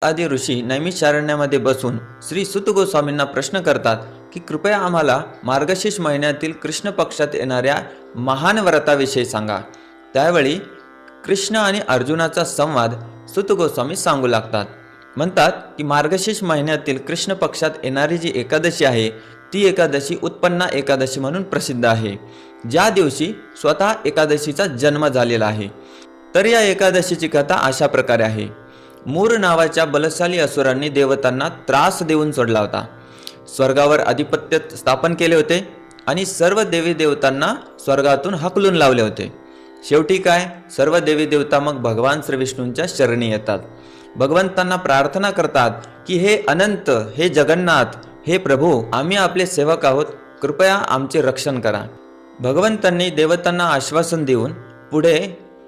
आदी ऋषी नैमिषारण्यामध्ये बसून श्री सुत गोस्वामींना प्रश्न करतात की कृपया आम्हाला मार्गशीर्ष महिन्यातील कृष्ण पक्षात येणाऱ्या महान व्रताविषयी सांगा। त्यावेळी कृष्ण आणि अर्जुनाचा संवाद सुत गोस्वामी सांगू लागतात। म्हणतात की मार्गशीर्ष महिन्यातील कृष्ण पक्षात येणारी जी एकादशी आहे ती एकादशी उत्पन्ना एकादशी म्हणून प्रसिद्ध आहे, ज्या दिवशी स्वतः एकादशीचा जन्म झालेला आहे। तर या एकादशीची कथा अशा प्रकारे आहे। मूर नावाच्या बलशाली असुरांनी देवतांना त्रास देऊन सोडला होता। स्वर्गावर अधिपत्य स्थापन केले होते आणि सर्व देवी देवतांना स्वर्गातून हकलून लावले होते। शेवटी काय, सर्व देवी देवता मग भगवान श्री विष्णूंच्या शरणी येतात। भगवंतांना प्रार्थना करतात की हे अनंत, हे जगन्नाथ, हे प्रभू, आम्ही आपले सेवक आहोत, कृपया आमचे रक्षण करा। भगवंतांनी देवतांना आश्वासन देऊन पुढे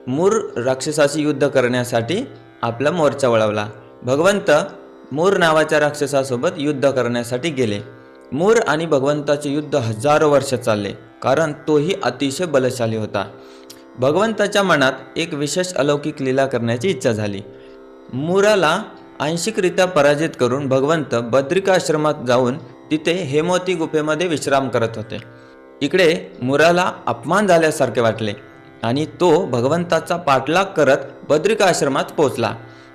मूर राक्षसाशी युद्ध करण्यासाठी आपला मोर्चा वळवला। भगवंत मूर नावाच्या राक्षसासोबत युद्ध करण्यासाठी गेले। मूर आणि भगवंताचे युद्ध हजारो वर्ष चालले, कारण तोही अतिशय बलशाली होता। भगवंताच्या मनात एक विशेष अलौकिक लीला करण्याची इच्छा झाली। मूराला आंशिकरित्या पराजित करून भगवंत बद्रिकाश्रमात जाऊन तिथे हेमवती गुफेमध्ये विश्राम करत होते। इकडे मूराला अपमान झाल्यासारखे वाटले आणि तो भगवंताचा पाठलाग करत बद्रिकाश्रमात पोहोचला।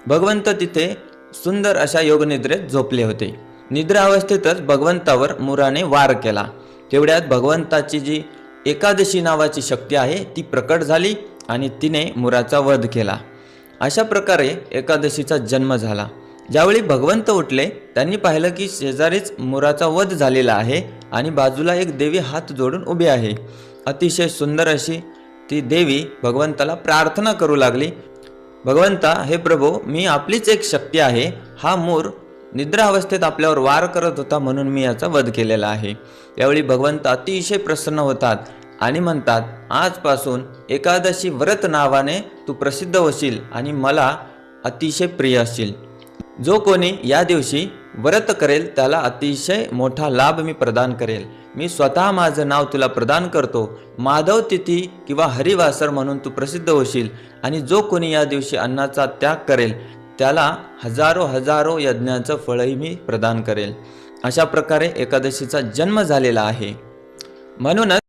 भगवंत तिथे सुंदर अशा योगनिद्रेत झोपले होते। निद्रा अवस्थेतच भगवंतावर मूराने वार केला। तेवढ्यात भगवंताची जी एकादशी नावाची शक्ती आहे ती प्रकट झाली आणि तिने मूराचा वध केला। अशा प्रकारे एकादशीचा जन्म झाला। ज्यावेळी भगवंत उठले त्यांनी पाहिलं की शेजारीच मूराचा वध झालेला आहे आणि बाजूला एक देवी हात जोडून उभी आहे। अतिशय सुंदर अशी ती देवी भगवंताला प्रार्थना करू लागली, भगवंता, हे प्रभू, मी आपलीच एक शक्ती आहे। हा मूर निद्रा अवस्थेत आपल्यावर वार करत होता म्हणून मी याचा वध केलेला आहे। यावेळी भगवंत अतिशय प्रसन्न होतात आणि म्हणतात, आजपासून एकादशी व्रत नावाने तू प्रसिद्ध होशील आणि मला अतिशय प्रिय असशील। जो कोणी या दिवशी व्रत करेल त्याला अतिशय मोठा लाभ मी प्रदान करेल। मी स्वतः माझं नाव तुला प्रदान करतो। माधव तिथी किंवा हरिवासर म्हणून तू प्रसिद्ध होशील आणि जो कोणी या दिवशी अन्नाचा त्याग करेल त्याला हजारो हजारो यज्ञाचं फळही मी प्रदान करेल। अशा प्रकारे एकादशीचा जन्म झालेला आहे। म्हणूनच